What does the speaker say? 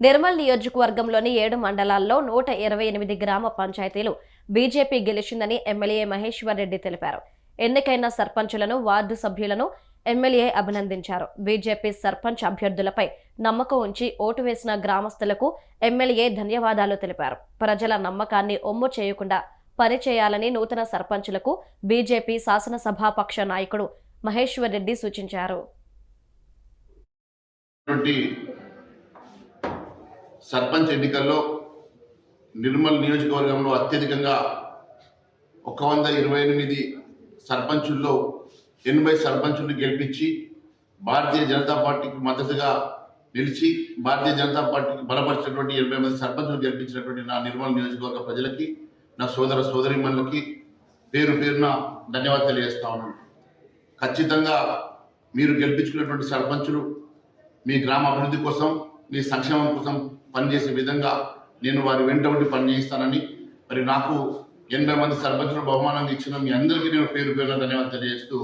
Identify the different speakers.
Speaker 1: నిర్మల్ నియోజకవర్గంలోని 7 మండలాల్లో 128 గ్రామ పంచాయతీలు బీజేపీ గెలిచిందని ఎమ్మెల్యే మహేశ్వర్ రెడ్డి తెలిపారు. ఎన్నికైన సర్పంచులను, వార్డు సభ్యులను ఎమ్మెల్యే అభినందించారు. బీజేపీ సర్పంచ్ అభ్యర్థులపై నమ్మకం ఉంచి ఓటు వేసిన గ్రామస్తులకు ఎమ్మెల్యే ధన్యవాదాలు తెలిపారు. ప్రజల నమ్మకాన్ని ఒమ్ము చేయకుండా పనిచేయాలని నూతన సర్పంచులకు బీజేపీ శాసనసభాపక్ష నాయకుడు మహేశ్వర్ రెడ్డి సూచించారు.
Speaker 2: సర్పంచ్ ఎన్నికల్లో నిర్మల్ నియోజకవర్గంలో అత్యధికంగా 128 సర్పంచుల్లో 80 సర్పంచులను గెలిపించి భారతీయ జనతా పార్టీకి మద్దతుగా నిలిచి భారతీయ జనతా పార్టీకి బలపరిచినటువంటి 80 మంది సర్పంచులు గెలిపించినటువంటి నా నిర్మల్ నియోజకవర్గ ప్రజలకి, నా సోదర సోదరీమణులకి పేరు పేరున ధన్యవాదాలు తెలియజేస్తా ఉన్నాను. ఖచ్చితంగా మీరు గెలిపించుకున్నటువంటి సర్పంచులు మీ గ్రామ అభివృద్ధి కోసం, మీ సంక్షేమం కోసం పనిచేసే విధంగా నేను వారి వెంట ఉండి పనిచేస్తానని, మరి నాకు 80 మంది సర్పంచులు బహుమానంగా ఇచ్చిన మీ అందరికీ నేను పేరు పేరున ధన్యవాదాలు తెలియజేస్తూ